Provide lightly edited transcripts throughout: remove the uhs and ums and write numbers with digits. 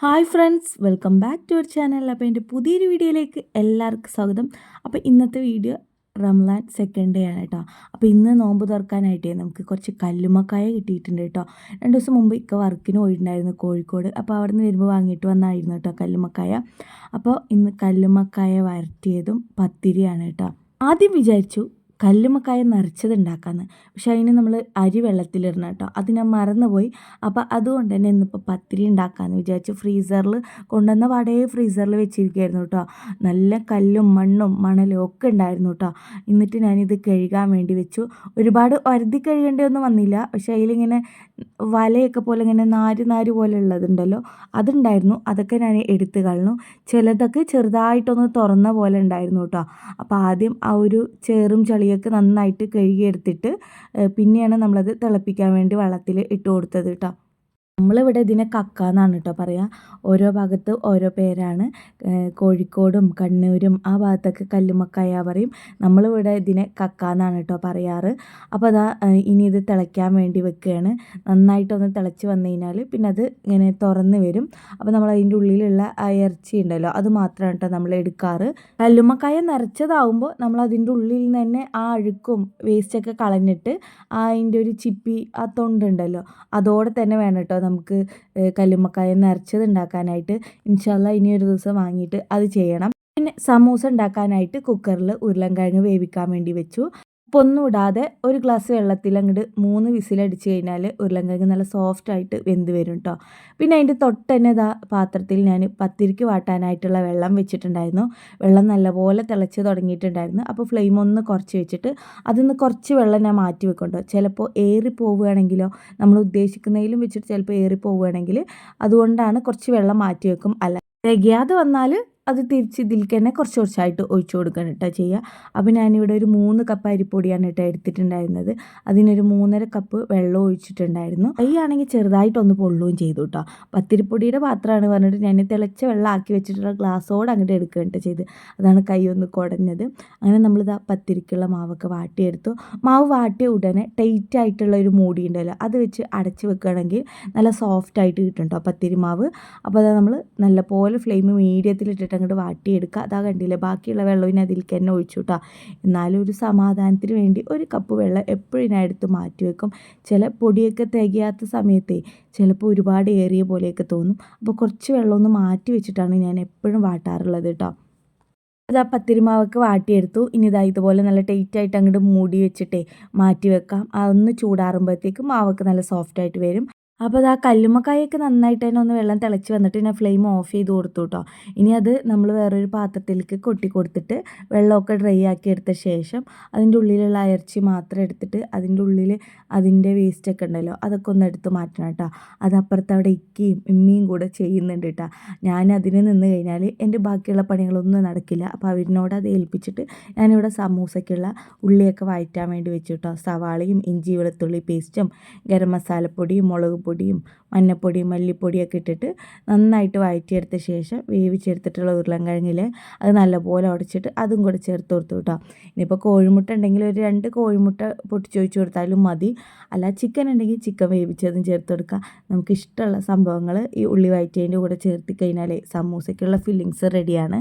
Hi friends, welcome back to our channel. അപ്പോൾ എൻ്റെ പുതിയൊരു വീഡിയോയിലേക്ക് എല്ലാവർക്കും സ്വാഗതം. അപ്പോൾ ഇന്നത്തെ വീഡിയോ റംലാൻ സെക്കൻഡ് ഡേ ആണ് കേട്ടോ. അപ്പോൾ ഇന്ന് നോമ്പ് തുറക്കാനായിട്ടേ നമുക്ക് കുറച്ച് കല്ലുമ്മക്കായ കിട്ടിയിട്ടുണ്ട് കേട്ടോ. 2 ദിവസം മുമ്പ് വർക്കിന് പോയിട്ടുണ്ടായിരുന്നു കോഴിക്കോട്. അപ്പോൾ അവിടെ നിന്ന് വരുമ്പോൾ വാങ്ങിയിട്ട് വന്നായിരുന്നു കേട്ടോ കല്ലുമ്മക്കായ. അപ്പോൾ ഇന്ന് കല്ലുമ്മക്കായ വരട്ടിയതും പത്തിരിയാണ് കേട്ടോ. ആദ്യം വിചാരിച്ചു കല്ലുമ്മക്കായ നിറച്ചത് ഉണ്ടാക്കാമെന്ന്, പക്ഷെ അതിന് നമ്മൾ അരി വെള്ളത്തിലിടണം കേട്ടോ. അത് ഞാൻ മറന്നുപോയി. അപ്പോൾ അതുകൊണ്ട് തന്നെ ഇന്നിപ്പോൾ പത്തിരി ഉണ്ടാക്കാമെന്ന് വിചാരിച്ചു. ഫ്രീസറിൽ കൊണ്ടുവന്ന പാടേ ഫ്രീസറിൽ വെച്ചിരിക്കുകയായിരുന്നു കേട്ടോ. നല്ല കല്ലും മണ്ണും മണലും ഒക്കെ ഉണ്ടായിരുന്നു കേട്ടോ. എന്നിട്ട് ഞാനിത് കഴുകാൻ വേണ്ടി വെച്ചു. ഒരുപാട് ഒരതി കഴുകേണ്ടതൊന്നും വന്നില്ല, പക്ഷെ അതിലിങ്ങനെ വലയൊക്കെ പോലെ ഇങ്ങനെ നാര് പോലെ ഉള്ളതുണ്ടല്ലോ, അതുണ്ടായിരുന്നു. അതൊക്കെ ഞാൻ എടുത്ത് കളഞ്ഞു. ചിലതൊക്കെ ചെറുതായിട്ടൊന്ന് തുറന്ന പോലെ ഉണ്ടായിരുന്നു കേട്ടോ. അപ്പോൾ ആദ്യം ആ ഒരു ചേറും ചളിയൊക്കെ നന്നായിട്ട് കഴുകിയെടുത്തിട്ട് പിന്നെയാണ് നമ്മളത് തിളപ്പിക്കാൻ വേണ്ടി വെള്ളത്തിൽ ഇട്ട് കൊടുത്തത് കേട്ടോ. നമ്മളിവിടെ ഇതിനെ കക്ക എന്നാണ് കേട്ടോ പറയുക. ഓരോ ഭാഗത്ത് ഓരോ പേരാണ്. കോഴിക്കോടും കണ്ണൂരും ആ ഭാഗത്തൊക്കെ കല്ലുമ്മക്കായ പറയും. നമ്മളിവിടെ ഇതിനെ കക്ക എന്നാണ് കേട്ടോ പറയാറ്. അപ്പോൾ അതാ ഇനി ഇത് തിളയ്ക്കാൻ വേണ്ടി വെക്കുകയാണ്. നന്നായിട്ടൊന്ന് തിളച്ച് വന്നു കഴിഞ്ഞാൽ പിന്നെ അത് ഇങ്ങനെ തുറന്ന് വരും. അപ്പോൾ നമ്മൾ അതിൻ്റെ ഉള്ളിലുള്ള ആ ഇറച്ചി ഉണ്ടല്ലോ, അത് മാത്രമാണ് കേട്ടോ നമ്മൾ എടുക്കാറ്. കല്ലുമ്മക്കായ നിറച്ചതാവുമ്പോൾ നമ്മൾ അതിൻ്റെ ഉള്ളിൽ നിന്ന് തന്നെ ആ അഴുക്കും വേസ്റ്റൊക്കെ കളഞ്ഞിട്ട് അതിൻ്റെ ഒരു ചിപ്പി ആ തൊണ്ടുണ്ടല്ലോ അതോടെ തന്നെ വേണം കേട്ടോ നമുക്ക് കല്ലുമ്മക്കായ നിറച്ചത് ഉണ്ടാക്കാനായിട്ട്. ഇൻഷാ അല്ലാഹ് ഇനി ഒരു ദിവസം വാങ്ങിയിട്ട് അത് ചെയ്യണം. പിന്നെ സമൂസ ഉണ്ടാക്കാനായിട്ട് കുക്കറിൽ ഉരുളൻകിഴങ്ങ് വേവിക്കാൻ വേണ്ടി വെച്ചു. ഉപ്പൊന്നും ഇടാതെ ഒരു ഗ്ലാസ് വെള്ളത്തിൽ അങ്ങോട്ട് 3 വിസിലടിച്ച് കഴിഞ്ഞാൽ ഉരുളൻകിഴങ്ങ് നല്ല സോഫ്റ്റായിട്ട് വെന്ത് വരും കേട്ടോ. പിന്നെ അതിൻ്റെ തൊട്ട് തന്നെ പാത്രത്തിൽ ഞാൻ പത്തിരിക്ക് വാട്ടാനായിട്ടുള്ള വെള്ളം വെച്ചിട്ടുണ്ടായിരുന്നു. വെള്ളം നല്ലപോലെ തിളച്ച് തുടങ്ങിയിട്ടുണ്ടായിരുന്നു. അപ്പോൾ ഫ്ലെയിം ഒന്ന് കുറച്ച് വെച്ചിട്ട് അതിന്ന് കുറച്ച് വെള്ളം ഞാൻ മാറ്റി വെക്കുന്നുണ്ടോ. ചിലപ്പോൾ ഏറി പോവുകയാണെങ്കിലോ, നമ്മൾ ഉദ്ദേശിക്കുന്നതിലും വെച്ചിട്ട് ചിലപ്പോൾ ഏറി പോവുകയാണെങ്കിൽ അതുകൊണ്ടാണ് കുറച്ച് വെള്ളം മാറ്റി വെക്കും. അല്ല തികയാതെ വന്നാൽ അത് തിരിച്ച് ഇതിലേക്ക് തന്നെ കുറച്ചായിട്ട് ഒഴിച്ചു കൊടുക്കണം കേട്ടോ ചെയ്യുക. അപ്പോൾ ഞാനിവിടെ ഒരു 3 കപ്പ് അരിപ്പൊടിയാണ് കേട്ടോ എടുത്തിട്ടുണ്ടായിരുന്നത്. അതിനൊരു 3.5 കപ്പ് വെള്ളം ഒഴിച്ചിട്ടുണ്ടായിരുന്നു. കൈയാണെങ്കിൽ ചെറുതായിട്ടൊന്ന് പൊള്ളുകയും ചെയ്തു കേട്ടോ. പത്തിരിപ്പൊടിയുടെ പാത്രമാണ് പറഞ്ഞിട്ട് ഞാൻ തിളച്ച വെള്ളം ആക്കി വെച്ചിട്ടുള്ള ഗ്ലാസ്സോട് അങ്ങോട്ട് എടുക്കുക കേട്ടോ ചെയ്ത്. അതാണ് കൈ ഒന്ന് കുടഞ്ഞത്. അങ്ങനെ നമ്മളിതാ പത്തിരിക്കുള്ള മാവൊക്കെ വാട്ടിയെടുത്തു. മാവ് വാട്ടിയ ഉടനെ ടൈറ്റ് ആയിട്ടുള്ള ഒരു മൂടി ഉണ്ടല്ലോ, അത് വെച്ച് അടച്ച് വെക്കുകയാണെങ്കിൽ നല്ല സോഫ്റ്റായിട്ട് കിട്ടും കേട്ടോ പത്തിരി മാവ്. അപ്പോൾ അത് നമ്മൾ നല്ലപോലെ ഫ്ലെയിം മീഡിയത്തിലിട്ടിട്ട് അങ്ങോട്ട് വാട്ടിയെടുക്കുക. അതാ കണ്ടില്ലേ, ബാക്കിയുള്ള വെള്ളം ഇനി അതിലേക്ക് തന്നെ ഒഴിച്ചു കേട്ടോ. എന്നാലും ഒരു സമാധാനത്തിന് വേണ്ടി ഒരു കപ്പ് വെള്ളം എപ്പോഴും ഞാൻ എടുത്ത് മാറ്റി വെക്കും. ചില പൊടിയൊക്കെ തികയാത്ത സമയത്തേ ചിലപ്പോൾ ഒരുപാട് ഏറിയ പോലെയൊക്കെ തോന്നും. അപ്പോൾ കുറച്ച് വെള്ളം ഒന്ന് മാറ്റി വെച്ചിട്ടാണ് ഞാൻ എപ്പോഴും വാട്ടാറുള്ളത് കേട്ടോ. അത് ആ പത്തിരിമാവൊക്കെ വാട്ടിയെടുത്തു. ഇനി ഇതാ ഇതുപോലെ നല്ല ടൈറ്റായിട്ട് അങ്ങോട്ട് മൂടി വെച്ചിട്ടേ മാറ്റി വെക്കാം. അതൊന്ന് ചൂടാറുമ്പോഴത്തേക്കും മാവൊക്കെ നല്ല സോഫ്റ്റായിട്ട് വരും. അപ്പോൾ അത് ആ കല്ലുമ്മക്കായൊക്കെ നന്നായിട്ട് തന്നെ ഒന്ന് വെള്ളം തിളച്ച് വന്നിട്ട് ഞാൻ ഫ്ലെയിം ഓഫ് ചെയ്ത് കൊടുത്തു കേട്ടോ. ഇനി അത് നമ്മൾ വേറൊരു പാത്രത്തിലേക്ക് കൊട്ടി കൊടുത്തിട്ട് വെള്ളമൊക്കെ ഡ്രൈ ആക്കി എടുത്ത ശേഷം അതിൻ്റെ ഉള്ളിലുള്ള ഇറച്ചി മാത്രം എടുത്തിട്ട് അതിൻ്റെ ഉള്ളിൽ അതിൻ്റെ വേസ്റ്റൊക്കെ ഉണ്ടല്ലോ അതൊക്കെ ഒന്ന് എടുത്ത് മാറ്റണം കേട്ടോ. അത് അപ്പുറത്ത് അവിടെ ഇക്കയും ഇമ്മയും കൂടെ ചെയ്യുന്നുണ്ട് കേട്ടോ. ഞാൻ അതിന് നിന്ന് കഴിഞ്ഞാൽ എൻ്റെ ബാക്കിയുള്ള പണികളൊന്നും നടക്കില്ല. അപ്പോൾ അവരിനോട് അത് ഏൽപ്പിച്ചിട്ട് ഞാനിവിടെ സമൂസയ്ക്കുള്ള ഉള്ളിയൊക്കെ വഴറ്റാൻ വേണ്ടി വെച്ചു കേട്ടോ. സവാളയും ഇഞ്ചി വെളുത്തുള്ളി പേസ്റ്റും ഗരം മസാലപ്പൊടിയും മുളക് പൊടിയും മഞ്ഞപ്പൊടിയും മല്ലിപ്പൊടിയൊക്കെ ഇട്ടിട്ട് നന്നായിട്ട് വഴറ്റിയെടുത്ത ശേഷം വേവിച്ചെടുത്തിട്ടുള്ള ഉരുളൻകിഴങ്ങിൽ അത് നല്ലപോലെ ഉടച്ചിട്ട് അതും കൂടെ ചേർത്ത് കൊടുത്തു കേട്ടോ. ഇനിയിപ്പോൾ കോഴിമുട്ട ഉണ്ടെങ്കിൽ ഒരു 2 കോഴിമുട്ട പൊട്ടിച്ചൊഴിച്ച് കൊടുത്താലും മതി. അല്ല ചിക്കൻ ഉണ്ടെങ്കിൽ ചിക്കൻ വേവിച്ചതും ചേർത്ത് കൊടുക്കുക. നമുക്ക് ഇഷ്ടമുള്ള സംഭവങ്ങൾ ഈ ഉള്ളി വഴറ്റിയതിൻ്റെ കൂടെ ചേർത്ത് കഴിഞ്ഞാൽ സമൂസയ്ക്കുള്ള ഫില്ലിങ്സ് റെഡിയാണ്.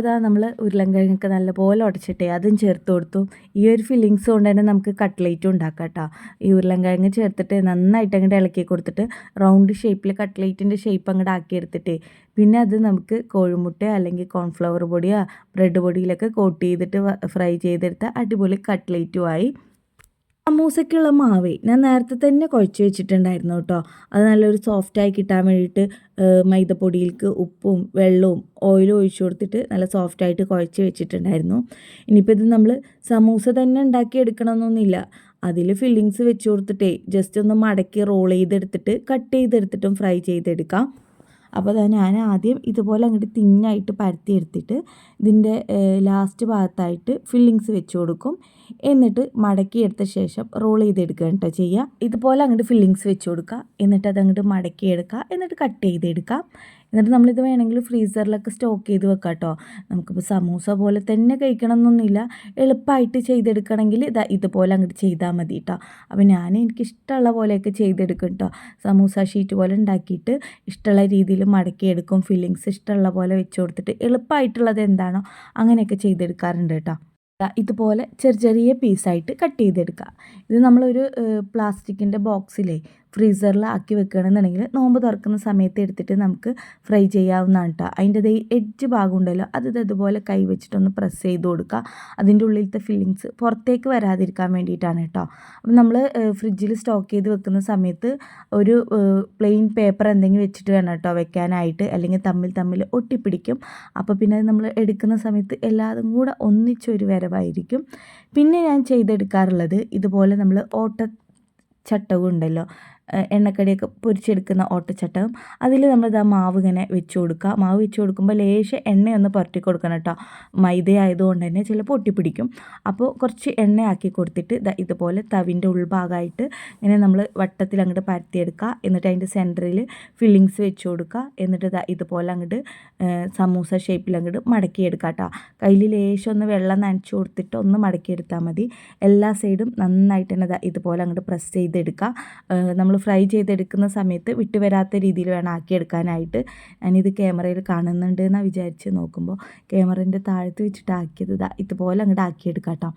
അതാ നമ്മൾ ഉരുളൻകിഴങ്ങൊക്കെ നല്ലപോലെ ഉടച്ചിട്ടേ അതും ചേർത്ത് കൊടുത്തു. ഈ ഒരു ഫില്ലിങ്സ് കൊണ്ട് തന്നെ നമുക്ക് കട്ട്ലേറ്റും ഉണ്ടാക്കാം കേട്ടോ. ഈ ഉരുളൻകിഴങ്ങ് ചേർത്തിട്ട് നന്നായിട്ട് അങ്ങോട്ട് ഇളക്കി കൊടുത്തിട്ട് റൗണ്ട് ഷേപ്പിൽ കട്ട്ലേറ്റിൻ്റെ ഷേപ്പ് അങ്ങോട്ട് ആക്കിയെടുത്തിട്ടേ പിന്നെ അത് നമുക്ക് കോഴിമുട്ടയോ അല്ലെങ്കിൽ കോൺഫ്ലവർ പൊടിയോ ബ്രെഡ് പൊടിയിലൊക്കെ കോട്ട് ചെയ്തിട്ട് ഫ്രൈ ചെയ്തെടുത്ത അടിപൊളി കട്ട്ലേറ്റുമായി. സമൂസയ്ക്കുള്ള മാവേ ഞാൻ നേരത്തെ തന്നെ കുഴച്ച് വെച്ചിട്ടുണ്ടായിരുന്നു കേട്ടോ. അത് നല്ലൊരു സോഫ്റ്റായി കിട്ടാൻ വേണ്ടിയിട്ട് മൈദപ്പൊടിയിലേക്ക് ഉപ്പും വെള്ളവും ഓയിലും ഒഴിച്ചു കൊടുത്തിട്ട് നല്ല സോഫ്റ്റായിട്ട് കുഴച്ച് വെച്ചിട്ടുണ്ടായിരുന്നു. ഇനിയിപ്പോൾ ഇത് നമ്മൾ സമൂസ തന്നെ ഉണ്ടാക്കിയെടുക്കണമെന്നൊന്നുമില്ല. അതിൽ ഫില്ലിങ്സ് വെച്ച് കൊടുത്തിട്ടേ ജസ്റ്റ് ഒന്ന് മടക്കി റോൾ ചെയ്തെടുത്തിട്ട് കട്ട് ചെയ്തെടുത്തിട്ടും ഫ്രൈ ചെയ്തെടുക്കാം. അപ്പോൾ ഞാൻ ആദ്യം ഇതുപോലെ അങ്ങോട്ട് തിന്നായിട്ട് പരത്തിയെടുത്തിട്ട് ഇതിൻ്റെ ലാസ്റ്റ് ഭാഗത്തായിട്ട് ഫില്ലിങ്സ് വെച്ച് കൊടുക്കും. എന്നിട്ട് മടക്കിയെടുത്ത ശേഷം റോൾ ചെയ്തെടുക്കുക കേട്ടോ ചെയ്യുക. ഇതുപോലെ അങ്ങോട്ട് ഫില്ലിങ്സ് വെച്ച് കൊടുക്കുക. എന്നിട്ട് അതങ്ങോട്ട് മടക്കിയെടുക്കുക. എന്നിട്ട് കട്ട് ചെയ്തെടുക്കുക. എന്നിട്ട് നമ്മളിത് വേണമെങ്കിൽ ഫ്രീസറിലൊക്കെ സ്റ്റോക്ക് ചെയ്ത് വെക്കാം കേട്ടോ. നമുക്കിപ്പോൾ സമൂസ പോലെ തന്നെ കഴിക്കണം എന്നൊന്നുമില്ല. എളുപ്പമായിട്ട് ചെയ്തെടുക്കണമെങ്കിൽ ഇതുപോലെ അങ്ങോട്ട് ചെയ്താൽ മതി കേട്ടോ. അപ്പോൾ എനിക്കിഷ്ടമുള്ള പോലെയൊക്കെ ചെയ്തെടുക്കും കേട്ടോ. സമൂസ ഷീറ്റ് പോലെ ഉണ്ടാക്കിയിട്ട് ഇഷ്ടമുള്ള രീതിയിൽ മടക്കിയെടുക്കും. ഫില്ലിങ്സ് ഇഷ്ടമുള്ള പോലെ വെച്ച് കൊടുത്തിട്ട് എളുപ്പമായിട്ടുള്ളത് എന്താണോ അങ്ങനെയൊക്കെ ചെയ്തെടുക്കാറുണ്ട് കേട്ടോ. ഇതുപോലെ ചെറിയ പീസായിട്ട് കട്ട് ചെയ്തെടുക്കുക. ഇത് നമ്മളൊരു പ്ലാസ്റ്റിക്കിൻ്റെ ബോക്സിലേ ഫ്രീസറിൽ ആക്കി വെക്കുകയാണെന്നുണ്ടെങ്കിൽ നോമ്പ് തുറക്കുന്ന സമയത്ത് എടുത്തിട്ട് നമുക്ക് ഫ്രൈ ചെയ്യാവുന്നതാണ് കേട്ടോ. അതിൻ്റെ എഡ്ജ് ഭാഗം ഉണ്ടല്ലോ അത് ഇതുപോലെ കൈ വെച്ചിട്ടൊന്ന് പ്രസ് ചെയ്ത് കൊടുക്കുക. അതിൻ്റെ ഉള്ളിലത്തെ ഫില്ലിങ്സ് പുറത്തേക്ക് വരാതിരിക്കാൻ വേണ്ടിയിട്ടാണ് കേട്ടോ. അപ്പം നമ്മൾ ഫ്രിഡ്ജിൽ സ്റ്റോക്ക് ചെയ്ത് വെക്കുന്ന സമയത്ത് ഒരു പ്ലെയിൻ പേപ്പർ എന്തെങ്കിലും വെച്ചിട്ട് വേണം കേട്ടോ വെക്കാനായിട്ട്. അല്ലെങ്കിൽ തമ്മിൽ ഒട്ടിപ്പിടിക്കും. അപ്പോൾ പിന്നെ നമ്മൾ എടുക്കുന്ന സമയത്ത് എല്ലാതും കൂടെ ഒന്നിച്ചൊരു വരവായിരിക്കും. പിന്നെ ഞാൻ ചെയ്തെടുക്കാറുള്ളത് ഇതുപോലെ നമ്മൾ ചട്ടകം ഉണ്ടല്ലോ, എണ്ണക്കടിയൊക്കെ പൊരിച്ചെടുക്കുന്ന ഓട്ടച്ചട്ടകം, അതിൽ നമ്മളിത് മാവ് ഇങ്ങനെ വെച്ച് കൊടുക്കുക. മാവ് വെച്ച് കൊടുക്കുമ്പോൾ ലേശം എണ്ണയൊന്ന് പുരട്ടി കൊടുക്കണം കേട്ടോ. മൈദ ആയതുകൊണ്ട് തന്നെ ചിലപ്പോൾ ഒട്ടിപ്പിടിക്കും. അപ്പോൾ കുറച്ച് എണ്ണയാക്കി കൊടുത്തിട്ട് ഇതുപോലെ തവിൻ്റെ ഉൾഭാഗമായിട്ട് ഇങ്ങനെ നമ്മൾ വട്ടത്തിൽ അങ്ങോട്ട് പരത്തിയെടുക്കുക. എന്നിട്ട് അതിൻ്റെ സെൻറ്ററിൽ ഫില്ലിങ്സ് വെച്ച് കൊടുക്കുക. എന്നിട്ട് ഇതുപോലെ അങ്ങോട്ട് സമൂസ ഷേപ്പിൽ അങ്ങോട്ട് മടക്കിയെടുക്കുക കേട്ടോ. കയ്യിൽ ലേശം ഒന്ന് വെള്ളം നനച്ച് കൊടുത്തിട്ട് ഒന്ന് മടക്കിയെടുത്താൽ മതി. എല്ലാ സൈഡും നന്നായിട്ട് തന്നെ ഇതുപോലെ അങ്ങോട്ട് പ്രസ് ചെയ്തെടുക്കുക. നമ്മൾ ഫ്രൈ ചെയ്തെടുക്കുന്ന സമയത്ത് വിട്ട് വരാത്ത രീതിയിൽ വേണം ആക്കിയെടുക്കാനായിട്ട്. ഞാനിത് ക്യാമറയിൽ കാണുന്നുണ്ട് എന്നാണ് വിചാരിച്ച് നോക്കുമ്പോൾ ക്യാമറേൻ്റെ താഴത്ത് വെച്ചിട്ട് ആക്കിയത് ഇതുപോലെ അങ്ങോട്ട് ആക്കിയെടുക്കാം കേട്ടോ.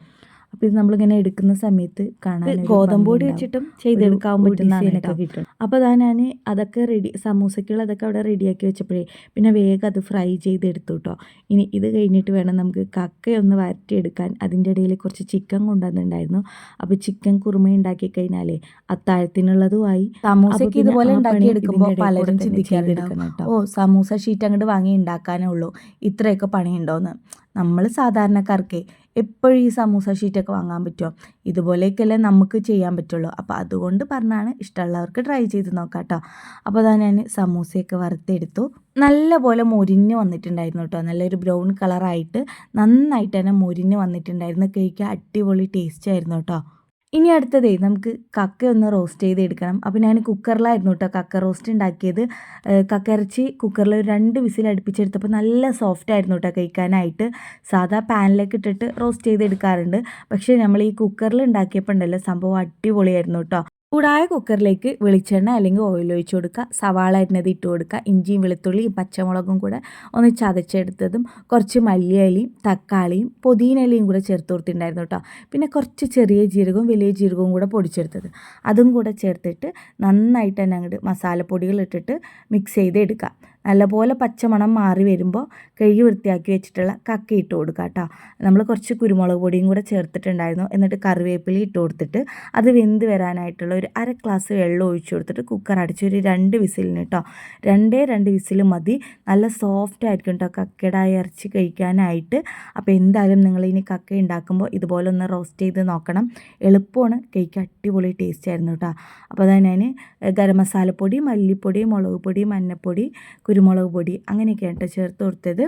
അപ്പോൾ ഇത് നമ്മളിങ്ങനെ എടുക്കുന്ന സമയത്ത് കാണാൻ ഗോതമ്പ് പൊടി വെച്ചിട്ടും ചെയ്തെടുക്കാൻ പറ്റുന്നതൊക്കെ കിട്ടും. അപ്പോൾ ഞാൻ അതൊക്കെ സമൂസയ്ക്കുള്ളതൊക്കെ അവിടെ റെഡിയാക്കി വെച്ചപ്പോഴേ പിന്നെ വേഗം അത് ഫ്രൈ ചെയ്തെടുത്തു കേട്ടോ. ഇനി ഇത് കഴിഞ്ഞിട്ട് വേണം നമുക്ക് കക്കയൊന്ന് വരട്ടിയെടുക്കാൻ. അതിൻ്റെ ഇടയിൽ കുറച്ച് ചിക്കൻ കൊണ്ടുവന്നിട്ടുണ്ടായിരുന്നു. അപ്പോൾ ചിക്കൻ കുറുമ ഉണ്ടാക്കി കഴിഞ്ഞാലേ അത്താഴത്തിനുള്ളതുമായി. സമൂസയ്ക്ക് ഇതുപോലെ ഉണ്ടാക്കിയെടുക്കുമ്പോൾ പലരും ചിന്തിക്കാറുണ്ടാവും, സമൂസ ഷീറ്റ് അങ്ങോട്ട് വാങ്ങി ഉണ്ടാക്കാനേ ഉള്ളൂ, ഇത്രയൊക്കെ പണിയുണ്ടോയെന്ന്. നമ്മൾ സാധാരണക്കാർക്ക് എപ്പോഴും ഈ സമൂസ ഷീറ്റൊക്കെ വാങ്ങാൻ പറ്റുമോ? ഇതുപോലെയൊക്കെയല്ലേ നമുക്ക് ചെയ്യാൻ പറ്റുള്ളൂ. അപ്പോൾ അതുകൊണ്ട് പറഞ്ഞാണ് ഇഷ്ടമുള്ളവർക്ക് ട്രൈ ചെയ്ത് നോക്കാം കേട്ടോ. അപ്പോൾ ഞാൻ സമൂസയൊക്കെ വറുത്തെടുത്തു. നല്ലപോലെ മൊരിഞ്ഞ് വന്നിട്ടുണ്ടായിരുന്നു കേട്ടോ. നല്ലൊരു ബ്രൗൺ കളറായിട്ട് നന്നായിട്ട് തന്നെ മൊരിഞ്ഞ് വന്നിട്ടുണ്ടായിരുന്നു. കഴിക്കാൻ അടിപൊളി ടേസ്റ്റ് ആയിരുന്നു കേട്ടോ. ഇനി അടുത്തതേ നമുക്ക് കക്ക ഒന്ന് റോസ്റ്റ് ചെയ്തെടുക്കണം. അപ്പോൾ ഞാൻ കുക്കറിലായിരുന്നു കേട്ടോ കക്ക റോസ്റ്റ് ഉണ്ടാക്കിയത്. കക്ക ഇറച്ചി കുക്കറിൽ ഒരു 2 വിസിൽ അടുപ്പിച്ചെടുത്തപ്പോൾ നല്ല സോഫ്റ്റ് ആയിരുന്നു കേട്ടോ കഴിക്കാനായിട്ട്. സാധാ പാനിലേക്ക് ഇട്ടിട്ട് റോസ്റ്റ് ചെയ്തെടുക്കാറുണ്ട്. പക്ഷേ നമ്മൾ ഈ കുക്കറിൽ ഉണ്ടാക്കിയപ്പോൾ ഉണ്ടല്ലോ സംഭവം അടിപൊളിയായിരുന്നു കേട്ടോ. ചൂടായ കുക്കറിലേക്ക് വെളിച്ചെണ്ണ അല്ലെങ്കിൽ ഓയിൽ ഒഴിച്ച് കൊടുക്കുക. സവാള അരിഞ്ഞത് ഇട്ട് കൊടുക്കുക. ഇഞ്ചിയും വെളുത്തുള്ളിയും പച്ചമുളകും കൂടെ ഒന്ന് ചതച്ചെടുത്തതും കുറച്ച് മല്ലിയിലയും തക്കാളിയും പുതിനയിലയും കൂടെ ചേർത്ത് കൊടുത്തിട്ടുണ്ടായിരുന്നു കേട്ടോ. പിന്നെ കുറച്ച് ചെറിയ ജീരകവും വലിയ ജീരകവും കൂടെ പൊടിച്ചെടുത്തത് അതും കൂടെ ചേർത്തിട്ട് നന്നായിട്ട് തന്നെ അങ്ങോട്ട് മസാലപ്പൊടികൾ ഇട്ടിട്ട് മിക്സ് ചെയ്തെടുക്കുക. നല്ലപോലെ പച്ചമണം മാറി വരുമ്പോൾ കഴുകി വൃത്തിയാക്കി വെച്ചിട്ടുള്ള കക്ക ഇട്ട് കൊടുക്കുക കേട്ടോ. നമ്മൾ കുറച്ച് കുരുമുളക് പൊടിയും കൂടെ ചേർത്തിട്ടുണ്ടായിരുന്നു. എന്നിട്ട് കറിവേപ്പില ഇട്ട് കൊടുത്തിട്ട് അത് വെന്ത് വരാനായിട്ടുള്ള ഒരു 1/2 ഗ്ലാസ് വെള്ളം ഒഴിച്ചു കൊടുത്തിട്ട് കുക്കർ അടിച്ച് ഒരു 2 വിസിലിന് കേട്ടോ. 2 വിസിൽ മതി. നല്ല സോഫ്റ്റ് ആയിരിക്കും കേട്ടോ കക്കയുടെ ഇറച്ചി കഴിക്കാനായിട്ട്. അപ്പോൾ എന്തായാലും നിങ്ങൾ ഇനി കക്ക ഉണ്ടാക്കുമ്പോൾ ഇതുപോലെ ഒന്ന് റോസ്റ്റ് ചെയ്ത് നോക്കണം. എളുപ്പമാണ്, കഴിക്കാൻ അടിപൊളി ടേസ്റ്റ് ആയിരുന്നു കേട്ടോ. അപ്പോൾ ഞാൻ ഗരം മസാലപ്പൊടി, മല്ലിപ്പൊടി, മുളക് പൊടി, മഞ്ഞൾപ്പൊടി, കുരുമുളക് പൊടി അങ്ങനെയൊക്കെയാണ് കേട്ടോ ചേർത്ത് കൊടുത്തത്.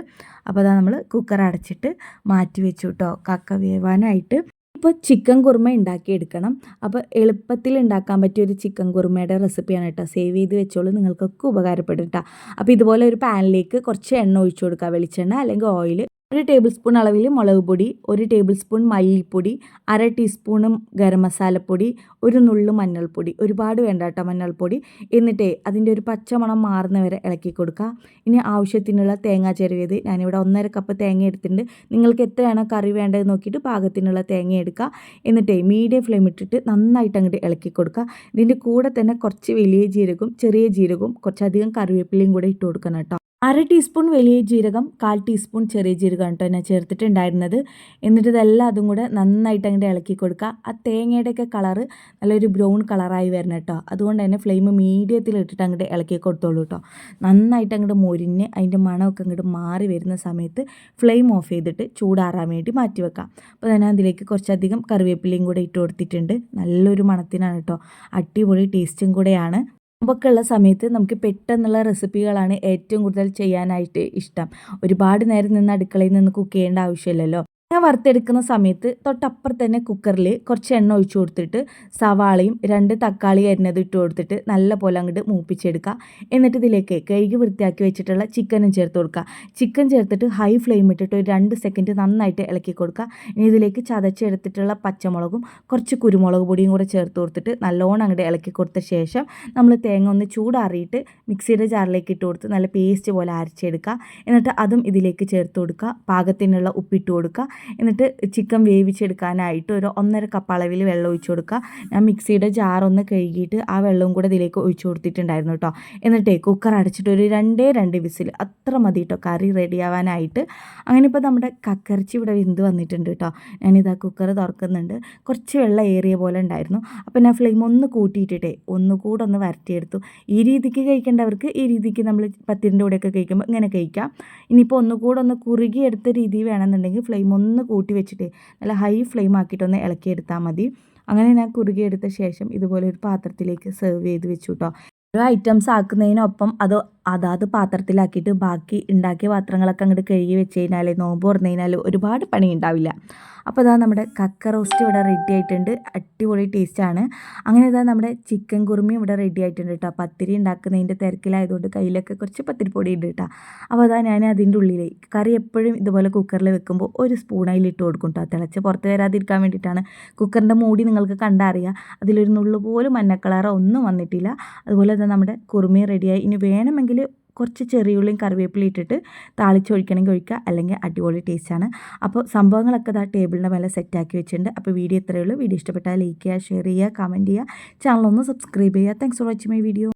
അപ്പോൾ നമ്മൾ കുക്കർ അടച്ചിട്ട് മാറ്റി വെച്ചു കേട്ടോ കക്ക വേവാനായിട്ട്. ഇപ്പോൾ ചിക്കൻ കുറുമ ഉണ്ടാക്കിയെടുക്കണം. അപ്പോൾ എളുപ്പത്തിൽ ഉണ്ടാക്കാൻ പറ്റിയ ഒരു ചിക്കൻ കുറുമയുടെ റെസിപ്പിയാണ് കേട്ടോ. സേവ് ചെയ്ത് വെച്ചോളൂ, നിങ്ങൾക്കൊക്കെ ഉപകാരപ്പെടും കേട്ടോ. അപ്പോൾ ഇതുപോലെ ഒരു പാനിലേക്ക് കുറച്ച് എണ്ണ ഒഴിച്ചു കൊടുക്കുക, വെളിച്ചെണ്ണ അല്ലെങ്കിൽ ഓയിൽ. 1 ടേബിൾ സ്പൂൺ അളവിൽ മുളക് പൊടി, 1 ടേബിൾ സ്പൂൺ മല്ലിപ്പൊടി, 1/2 ടീസ്പൂണും ഗരം മസാലപ്പൊടി, ഒരു നുള്ളു മഞ്ഞൾപ്പൊടി, ഒരുപാട് വേണ്ട കേട്ടോ മഞ്ഞൾപ്പൊടി. എന്നിട്ട് അതിൻ്റെ ഒരു പച്ചമണം മാറുന്ന വരെ ഇളക്കി കൊടുക്കുക. ഇനി ആവശ്യത്തിനുള്ള തേങ്ങ ചിരവിയത്, ഞാനിവിടെ 1.5 കപ്പ് തേങ്ങ എടുത്തിട്ടുണ്ട്. നിങ്ങൾക്ക് എത്രയാണോ കറി വേണ്ടത് നോക്കിയിട്ട് പാകത്തിനുള്ള തേങ്ങ എടുക്കുക. എന്നിട്ട് മീഡിയം ഫ്ലെയിം ഇട്ടിട്ട് നന്നായിട്ട് അങ്ങോട്ട് ഇളക്കി കൊടുക്കുക. ഇതിൻ്റെ കൂടെ തന്നെ കുറച്ച് വലിയ ജീരകവും ചെറിയ ജീരകവും കുറച്ചധികം കറിവേപ്പിലയും കൂടെ ഇട്ട് കൊടുക്കണം കേട്ടോ. 1/2 ടീസ്പൂൺ വലിയ ജീരകം, 1/4 ടീസ്പൂൺ ചെറിയ ജീരകം കേട്ടോ ഞാൻ ചേർത്തിട്ടുണ്ടായിരുന്നത്. എന്നിട്ട് ഇതെല്ലാം അതും കൂടെ നന്നായിട്ട് അങ്ങോട്ട് ഇളക്കി കൊടുക്കുക. ആ തേങ്ങയുടെയൊക്കെ കളറ് നല്ലൊരു ബ്രൗൺ കളറായി വരണം കേട്ടോ. അതുകൊണ്ട് തന്നെ ഫ്ലെയിം മീഡിയത്തിൽ ഇട്ടിട്ട് അങ്ങോട്ട് ഇളക്കി കൊടുത്തോളൂ കേട്ടോ. നന്നായിട്ട് അങ്ങോട്ട് മൊരിഞ്ഞ് അതിൻ്റെ മണമൊക്കെ അങ്ങോട്ട് മാറി വരുന്ന സമയത്ത് ഫ്ലെയിം ഓഫ് ചെയ്തിട്ട് ചൂടാറാൻ വേണ്ടി മാറ്റി വെക്കാം. അപ്പോൾ ഞാൻ അതിലേക്ക് കുറച്ചധികം കറിവേപ്പിലയും കൂടെ ഇട്ട് കൊടുത്തിട്ടുണ്ട്. നല്ലൊരു മണത്തിനാണ് കേട്ടോ, അടിപൊളി ടേസ്റ്റും കൂടെയാണ്. നോമ്പൊക്കെ ഉള്ള സമയത്ത് നമുക്ക് പെട്ടെന്നുള്ള റെസിപ്പികളാണ് ഏറ്റവും കൂടുതൽ ചെയ്യാനായിട്ട് ഇഷ്ടം. ഒരുപാട് നേരം നിന്ന് അടുക്കളയിൽ നിന്ന് കുക്ക് ചെയ്യേണ്ട ആവശ്യമില്ലല്ലോ. ഞാൻ വറുത്തെടുക്കുന്ന സമയത്ത് തൊട്ടപ്പുറത്ത് തന്നെ കുക്കറിൽ കുറച്ച് എണ്ണ ഒഴിച്ചു കൊടുത്തിട്ട് സവാളയും 2 തക്കാളി അരിഞ്ഞത് ഇട്ട് കൊടുത്തിട്ട് നല്ല പോലെ അങ്ങോട്ട് മൂപ്പിച്ചെടുക്കുക. എന്നിട്ട് ഇതിലേക്ക് കഴുകി വൃത്തിയാക്കി വെച്ചിട്ടുള്ള ചിക്കനും ചേർത്ത് കൊടുക്കുക. ചിക്കൻ ചേർത്തിട്ട് ഹൈ ഫ്ലെയിം ഇട്ടിട്ട് ഒരു 2 സെക്കൻഡ് നന്നായിട്ട് ഇളക്കി കൊടുക്കുക. ഇനി ഇതിലേക്ക് ചതച്ചെടുത്തിട്ടുള്ള പച്ചമുളകും കുറച്ച് കുരുമുളക് പൊടിയും കൂടെ ചേർത്ത് കൊടുത്തിട്ട് നല്ലോണം അങ്ങോട്ട് ഇളക്കി കൊടുത്ത ശേഷം നമ്മൾ തേങ്ങ ഒന്ന് ചൂടാറിയിട്ട് മിക്സിയുടെ ജാറിലേക്ക് ഇട്ട് കൊടുത്ത് നല്ല പേസ്റ്റ് പോലെ അരച്ചെടുക്കുക. എന്നിട്ട് അതും ഇതിലേക്ക് ചേർത്ത് കൊടുക്കുക. പാകത്തിനുള്ള ഉപ്പിട്ട് കൊടുക്കുക. എന്നിട്ട് ചിക്കൻ വേവിച്ചെടുക്കാനായിട്ട് ഒരു 1.5 കപ്പ് അളവിൽ വെള്ളം ഒഴിച്ചു കൊടുക്കുക. ഞാൻ മിക്സിയുടെ ജാറൊന്ന് കഴുകിയിട്ട് ആ വെള്ളവും കൂടെ ഇതിലേക്ക് ഒഴിച്ചു കൊടുത്തിട്ടുണ്ടായിരുന്നു കേട്ടോ. എന്നിട്ട് കുക്കർ അടച്ചിട്ട് ഒരു 2 വിസിൽ അത്ര മതി കേട്ടോ കറി റെഡിയാവാനായിട്ട്. അങ്ങനെ ഇപ്പോൾ നമ്മുടെ കക്കറിച്ചി ഇവിടെ വെന്ത് വന്നിട്ടുണ്ട് കേട്ടോ. ഞാനിതാ കുക്കർ തുറക്കുന്നുണ്ട്. കുറച്ച് വെള്ളം ഏറിയ പോലെ ഉണ്ടായിരുന്നു. അപ്പോൾ ഞാൻ ഫ്ലെയിം ഒന്ന് കൂട്ടിയിട്ടിട്ടേ ഒന്നുകൂടെ ഒന്ന് വരട്ടിയെടുത്തു. ഈ രീതിക്ക് കഴിക്കേണ്ടവർക്ക് ഈ രീതിക്ക് നമ്മൾ പത്തിരിൻ്റെ കൂടെയൊക്കെ കഴിക്കുമ്പോൾ ഇങ്ങനെ കഴിക്കാം. ഇനിയിപ്പോൾ ഒന്നുകൂടെ ഒന്ന് കുറുകിയെടുത്ത രീതി വേണമെന്നുണ്ടെങ്കിൽ ഫ്ലെയിം ഒന്ന് കൂട്ടി വെച്ചിട്ട് നല്ല ഹൈ ഫ്ലെയിം ആക്കിയിട്ടൊന്ന് ഇളക്കിയെടുത്താൽ മതി. അങ്ങനെ ഞാൻ കുറുകിയെടുത്ത ശേഷം ഇതുപോലെ ഒരു പാത്രത്തിലേക്ക് സെർവ് ചെയ്ത് വെച്ചു കേട്ടോ. ഓരോ ഐറ്റംസ് ആക്കുന്നതിനൊപ്പം അതാത് പാത്രത്തിലാക്കിയിട്ട് ബാക്കി ഉണ്ടാക്കിയ പാത്രങ്ങളൊക്കെ അങ്ങോട്ട് കഴുകി വെച്ച് കഴിഞ്ഞാൽ നോമ്പ് തുറന്നു കഴിഞ്ഞാൽ ഒരുപാട് പണി ഉണ്ടാവില്ല. അപ്പോൾ ഇതാ നമ്മുടെ കക്ക റോസ്റ്റ് ഇവിടെ റെഡി ആയിട്ടുണ്ട്. അടിപൊളി ടേസ്റ്റാണ്. അങ്ങനെ ഇതാ നമ്മുടെ ചിക്കൻ കുറുമി ഇവിടെ റെഡി ആയിട്ടുണ്ട് കേട്ടോ. പത്തിരി ഉണ്ടാക്കുന്നതിൻ്റെ തിരക്കിലായതുകൊണ്ട് കയ്യിലൊക്കെ കുറച്ച് പത്തിരിപ്പൊടി ഉണ്ട് കേട്ടോ. അപ്പോൾ അതാ ഞാൻ അതിൻ്റെ ഉള്ളിൽ കറി എപ്പോഴും ഇതുപോലെ കുക്കറിൽ വെക്കുമ്പോൾ ഒരു സ്പൂൺ അതിലിട്ട് കൊടുക്കും കേട്ടോ. തിളച്ച് പുറത്ത് വരാതിരിക്കാൻ വേണ്ടിയിട്ടാണ്. കുക്കറിൻ്റെ മൂടി നിങ്ങൾക്ക് കണ്ടറിയാം. അതിലൊരു നുള്ളു പോലും മഞ്ഞ കളറോ ഒന്നും വന്നിട്ടില്ല. അതുപോലെ തന്നെ നമ്മുടെ കുറുമി റെഡിയായി. ഇനി വേണമെങ്കിൽ കുറച്ച് ചെറിയുള്ളിയും കറിവേപ്പിലയും ഇട്ടിട്ട് താളിച്ചൊഴിക്കണമെങ്കിൽ ഒഴിക്കുക. അല്ലെങ്കിൽ അടിപൊളി ടേസ്റ്റാണ്. അപ്പോൾ സംഭവങ്ങളൊക്കെ ഇതാ ടേബിളിൻ്റെ മേലെ സെറ്റാക്കി വെച്ചിട്ടുണ്ട്. അപ്പോൾ വീഡിയോ ഇത്രയേ ഉള്ളൂ. വീഡിയോ ഇഷ്ടപ്പെട്ടാൽ ലൈക്ക് ചെയ്യുക, ഷെയർ ചെയ്യുക, കമൻറ്റ് ചെയ്യുക, ചാനലൊന്ന് സബ്സ്ക്രൈബ് ചെയ്യുക. Thanks for watching my video.